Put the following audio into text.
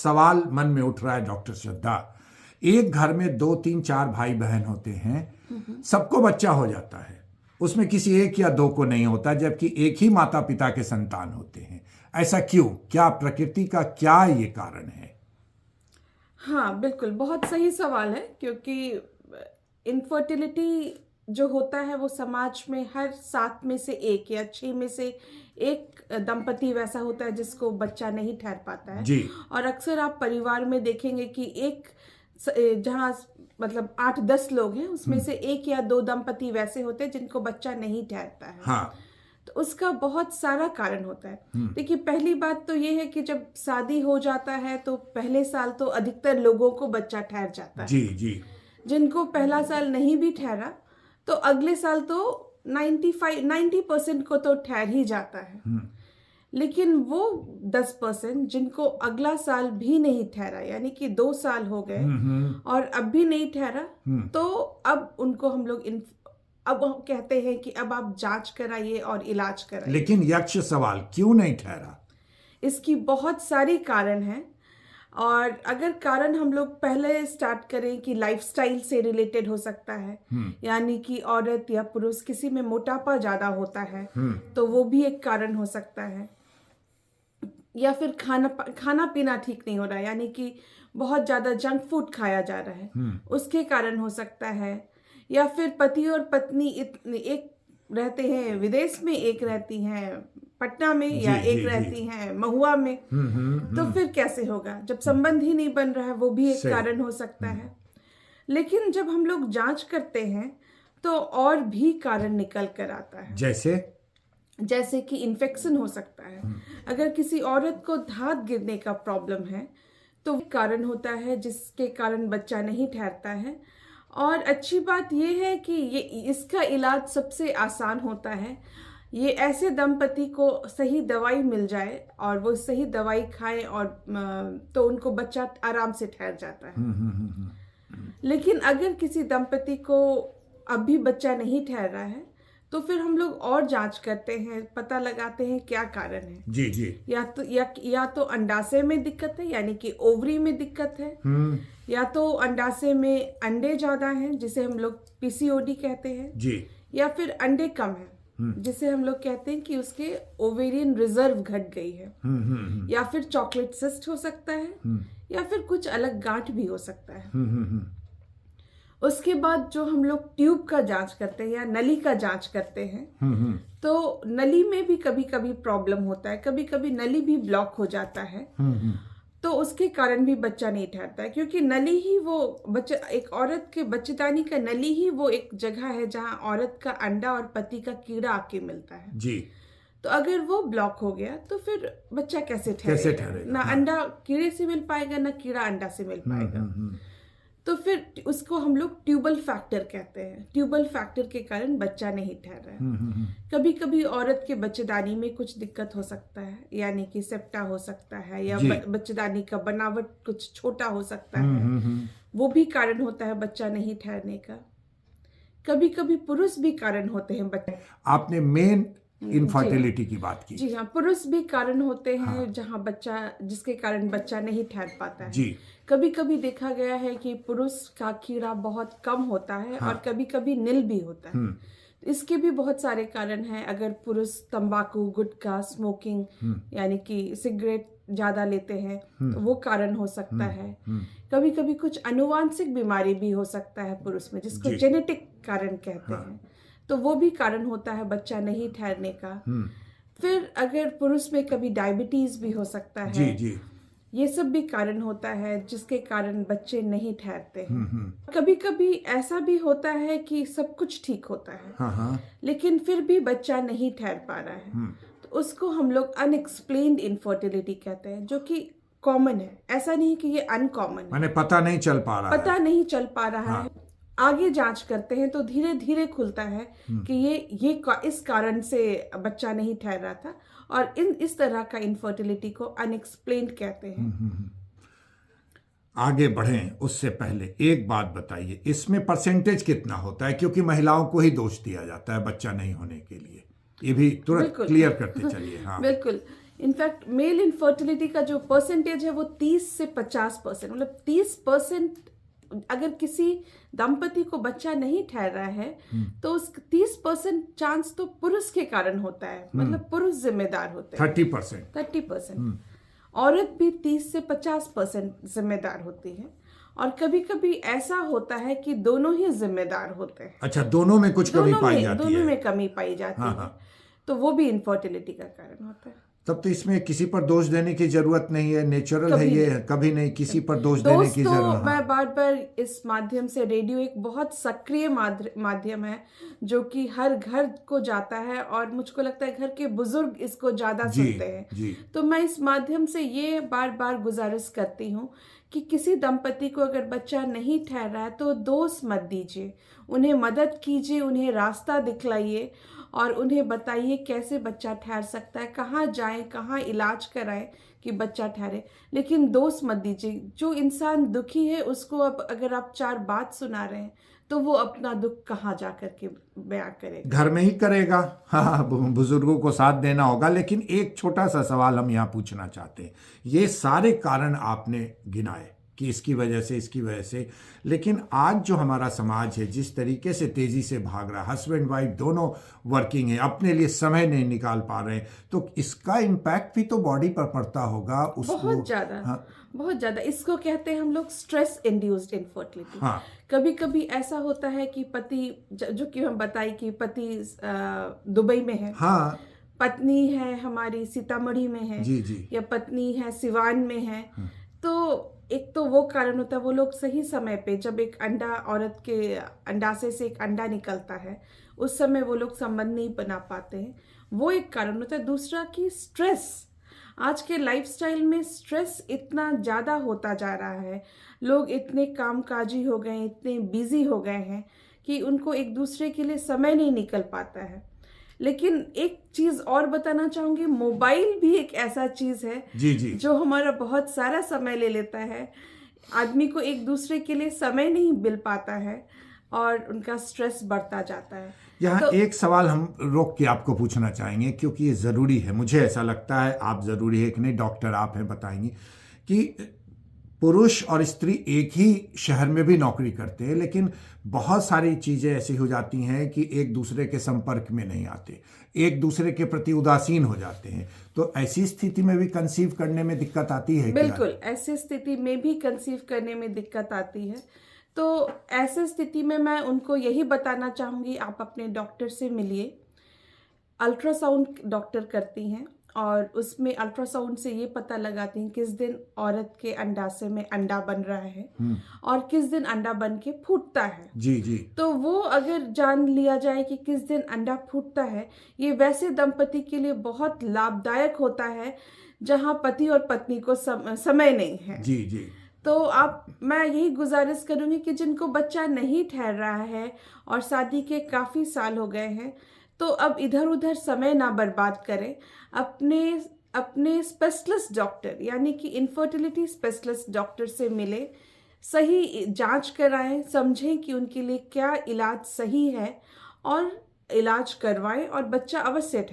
सवाल मन में उठ रहा है डॉक्टर श्रद्धा, एक घर में 2 3 4 भाई बहन होते हैं, सबको बच्चा हो जाता है, उसमें किसी एक या दो को नहीं होता, जबकि एक ही माता पिता के संतान होते हैं। ऐसा क्यों? क्या प्रकृति का क्या ये कारण है? हाँ बिल्कुल, बहुत सही सवाल है, क्योंकि इनफर्टिलिटी जो होता है वो समाज में हर 7 में से 1 या 6 में से 1 दंपति वैसा होता है जिसको बच्चा नहीं ठहर पाता है जी। और अक्सर आप परिवार में देखेंगे कि जहाँ मतलब 8-10 लोग हैं, उसमें से 1 या 2 दंपति वैसे होते हैं जिनको बच्चा नहीं ठहरता है। हाँ। तो उसका बहुत सारा कारण होता है। देखिए, पहली बात तो ये है कि जब शादी हो जाता है तो पहले साल तो अधिकतर लोगों को बच्चा ठहर जाता है। जी जी। जिनको पहला साल नहीं भी ठहरा तो अगले साल तो 90% को तो ठहर ही जाता है। लेकिन वो 10% जिनको अगला साल भी नहीं ठहरा, यानी कि 2 साल हो गए और अब भी नहीं ठहरा, तो अब उनको हम लोग अब हम कहते हैं कि अब आप जांच कराइए और इलाज कराइए। लेकिन यक्ष सवाल, क्यों नहीं ठहरा? इसकी बहुत सारी कारण हैं, और अगर कारण हम लोग पहले स्टार्ट करें कि लाइफस्टाइल से रिलेटेड हो सकता है, यानी कि औरत या पुरुष किसी में मोटापा ज्यादा होता है तो वो भी एक कारण हो सकता है, या फिर खाना पीना ठीक नहीं हो रहा है, यानी कि बहुत ज्यादा जंक फूड खाया जा रहा है, उसके कारण हो सकता है, या फिर पति और पत्नी एक रहते हैं विदेश में, एक रहती हैं पटना में, या एक रहती हैं महुआ में, तो फिर कैसे होगा जब संबंध ही नहीं बन रहा है? वो भी एक कारण हो सकता है। लेकिन जब हम लोग जांच करते हैं तो और भी कारण निकल कर आता है, जैसे कि इन्फेक्शन हो सकता है। अगर किसी औरत को धात गिरने का प्रॉब्लम है तो कारण होता है जिसके कारण बच्चा नहीं ठहरता है। और अच्छी बात यह है कि इसका इलाज सबसे आसान होता है। ये ऐसे दंपति को सही दवाई मिल जाए और वो सही दवाई खाएं और तो उनको बच्चा आराम से ठहर जाता है। लेकिन अगर किसी दंपति को अभी बच्चा नहीं ठहर रहा है तो फिर हम लोग और जांच करते हैं, पता लगाते हैं क्या कारण है। जी जी। या तो अंडाशय में दिक्कत है, यानी कि ओवरी में दिक्कत है, या तो अंडाशय में अंडे ज्यादा हैं जिसे हम लोग पीसीओडी कहते हैं जी, या फिर अंडे कम है जिसे हम लोग कहते हैं कि उसके ओवेरियन रिजर्व घट गई है, या फिर चॉकलेट सिस्ट हो सकता है, या फिर कुछ अलग गांठ भी हो सकता है। उसके बाद जो हम लोग ट्यूब का जांच करते हैं या नली का जांच करते हैं, तो नली में भी कभी कभी प्रॉब्लम होता है, कभी कभी नली भी ब्लॉक हो जाता है, तो उसके कारण भी बच्चा नहीं ठहरता है, क्योंकि नली ही वो एक औरत के बच्चेदानी का नली ही वो एक जगह है जहां औरत का अंडा और पति का कीड़ा आके मिलता है जी। तो अगर वो ब्लॉक हो गया तो फिर बच्चा कैसे ठहरेगा? ना अंडा कीड़े से मिल पाएगा, ना कीड़ा अंडा से मिल पाएगा। तो फिर उसको हम लोग ट्यूबल फैक्टर कहते हैं। ट्यूबल फैक्टर के कारण बच्चा नहीं ठहर रहा है। कभी कभी औरत के बच्चेदानी में कुछ दिक्कत हो सकता है, यानी कि सेप्टा हो सकता है, या बच्चेदानी का बनावट कुछ छोटा हो सकता है, वो भी कारण होता है बच्चा नहीं ठहरने का। कभी कभी पुरुष भी कारण होते हैं बच्चे। आपने मेन इनफर्टिलिटी की बात की। जी हाँ, पुरुष भी कारण होते हैं जहाँ जिसके कारण बच्चा नहीं ठहर पाता है। जी। कभी कभी देखा गया है कि पुरुष का कीड़ा बहुत कम होता है और कभी कभी नील भी होता है। इसके भी बहुत सारे कारण हैं। अगर पुरुष तंबाकू, गुटखा, स्मोकिंग यानी कि सिगरेट ज्यादा लेते हैं तो वो कारण हो सकता है। कभी कभी कुछ अनुवांशिक बीमारी भी हो सकता है पुरुष में, जिसको जेनेटिक कारण कहते हैं, तो वो भी कारण होता है बच्चा नहीं ठहरने का। फिर अगर पुरुष में कभी डायबिटीज भी हो सकता है। जी। ये सब भी कारण होता है जिसके कारण बच्चे नहीं ठहरते हैं। कभी कभी ऐसा भी होता है कि सब कुछ ठीक होता है लेकिन फिर भी बच्चा नहीं ठहर पा रहा है, तो उसको हम लोग अनएक्सप्लेन्ड इनफर्टिलिटी कहते हैं, जो कि कॉमन है। ऐसा नहीं कि ये अनकॉमन है, माने पता नहीं चल पा रहा है। आगे जांच करते हैं तो धीरे धीरे खुलता है कि ये इस कारण से बच्चा नहीं ठहर रहा था, और इस तरह का इनफर्टिलिटी को अनएक्सप्लेन्ड कहते हैं। आगे बढ़ें उससे पहले एक बात बताइए, इसमें परसेंटेज कितना होता है? क्योंकि महिलाओं को ही दोष दिया जाता है बच्चा नहीं होने के लिए, ये भी तुरंत क्लियर करते चलिए। बिल्कुल, इनफैक्ट मेल इनफर्टिलिटी का जो परसेंटेज है वो 30 से 50%, मतलब 30%। अगर किसी दंपति को बच्चा नहीं ठहर रहा है तो उस 30% चांस तो पुरुष के कारण होता है, मतलब पुरुष जिम्मेदार होते हैं। 30%। औरत भी 30 से 50% जिम्मेदार होती है, और कभी कभी ऐसा होता है कि दोनों ही जिम्मेदार होते हैं। अच्छा, दोनों में कुछ कमी पाई जाती है। दोनों में कमी पाई जाती है, तो वो भी इनफर्टिलिटी का कारण होता है। तब तो इसमें किसी पर दोष देने की जरूरत नहीं है, नेचुरल है ये, कभी नहीं किसी पर दोष देने की जरूरत। मैं बार बार इस माध्यम से, रेडियो एक बहुत सक्रिय माध्यम है जो कि हर घर को जाता है, और मुझको लगता है घर के बुजुर्ग इसको ज्यादा सुनते हैं। तो मैं इस माध्यम से ये बार बार गुजारिश करती हूँ कि किसी दंपति को अगर बच्चा नहीं ठहर रहा है तो दोष मत दीजिए, उन्हें मदद कीजिए, उन्हें रास्ता दिखलाइए और उन्हें बताइए कैसे बच्चा ठहर सकता है, कहाँ जाएं, कहाँ इलाज कराएं कि बच्चा ठहरे, लेकिन दोष मत दीजिए। जो इंसान दुखी है उसको अब अगर आप 4 बात सुना रहे हैं तो वो अपना दुख कहाँ जा करके बयां करेगा? घर में ही करेगा। हाँ, बुजुर्गों को साथ देना होगा। लेकिन एक छोटा सा सवाल हम यहाँ पूछना चाहते हैं। ये सारे कारण आपने गिनाए कि इसकी वजह से, लेकिन आज जो हमारा समाज है जिस तरीके से तेजी से भाग रहा है, हस्बैंड वाइफ दोनों वर्किंग है, अपने लिए समय नहीं निकाल पा रहे हैं, तो इसका इम्पैक्ट भी तो बॉडी पर पड़ता होगा उसको। बहुत ज्यादा। हाँ। बहुत ज्यादा। इसको कहते हैं हम लोग स्ट्रेस इंड्यूस्ड इनफर्टिलिटी। हाँ। कभी कभी ऐसा होता है कि पति, जो कि हम बताई कि पति दुबई में है, हाँ, पत्नी है हमारी सीतामढ़ी में है, जी, या पत्नी है सिवान में है, तो एक तो वो कारण होता है, वो लोग सही समय पे, जब एक अंडा, औरत के अंडाशय से एक अंडा निकलता है, उस समय वो लोग संबंध नहीं बना पाते हैं, वो एक कारण होता है। दूसरा कि स्ट्रेस, आज के लाइफस्टाइल में स्ट्रेस इतना ज़्यादा होता जा रहा है, लोग इतने कामकाजी हो गए हैं, इतने बिजी हो गए हैं कि उनको एक दूसरे के लिए समय नहीं निकल पाता है। लेकिन एक चीज और बताना चाहूंगी, मोबाइल भी एक ऐसा चीज है जी, जो हमारा बहुत सारा समय ले लेता है, आदमी को एक दूसरे के लिए समय नहीं मिल पाता है और उनका स्ट्रेस बढ़ता जाता है। यहाँ तो एक सवाल हम रोक के आपको पूछना चाहेंगे, क्योंकि ये ज़रूरी है, मुझे ऐसा लगता है, आप ज़रूरी है कि नहीं, डॉक्टर आप हैं, बताएंगे कि पुरुष और स्त्री एक ही शहर में भी नौकरी करते हैं, लेकिन बहुत सारी चीज़ें ऐसी हो जाती हैं कि एक दूसरे के संपर्क में नहीं आते, एक दूसरे के प्रति उदासीन हो जाते हैं, तो ऐसी स्थिति में भी कंसीव करने में दिक्कत आती है? बिल्कुल, ऐसी स्थिति में भी कंसीव करने में दिक्कत आती है। तो ऐसे स्थिति में मैं उनको यही बताना चाहूँगी, आप अपने डॉक्टर से मिलिए। अल्ट्रासाउंड डॉक्टर करती हैं और उसमें अल्ट्रासाउंड से ये पता लगाती हैं किस दिन औरत के अंडाशय में अंडा बन रहा है और किस दिन अंडा बन के फूटता है। जी। तो वो अगर जान लिया जाए कि किस दिन अंडा फूटता है, ये वैसे दंपति के लिए बहुत लाभदायक होता है जहाँ पति और पत्नी को समय नहीं है। जी। तो मैं यही गुजारिश करूंगी कि जिनको बच्चा नहीं ठहर रहा है और शादी के काफ़ी साल हो गए हैं, तो अब इधर उधर समय ना बर्बाद करें, अपने स्पेशलिस्ट डॉक्टर यानी कि इनफर्टिलिटी स्पेशलिस्ट डॉक्टर से मिले, सही जांच कराएं, समझें कि उनके लिए क्या इलाज सही है और इलाज करवाएं और बच्चा अवश्य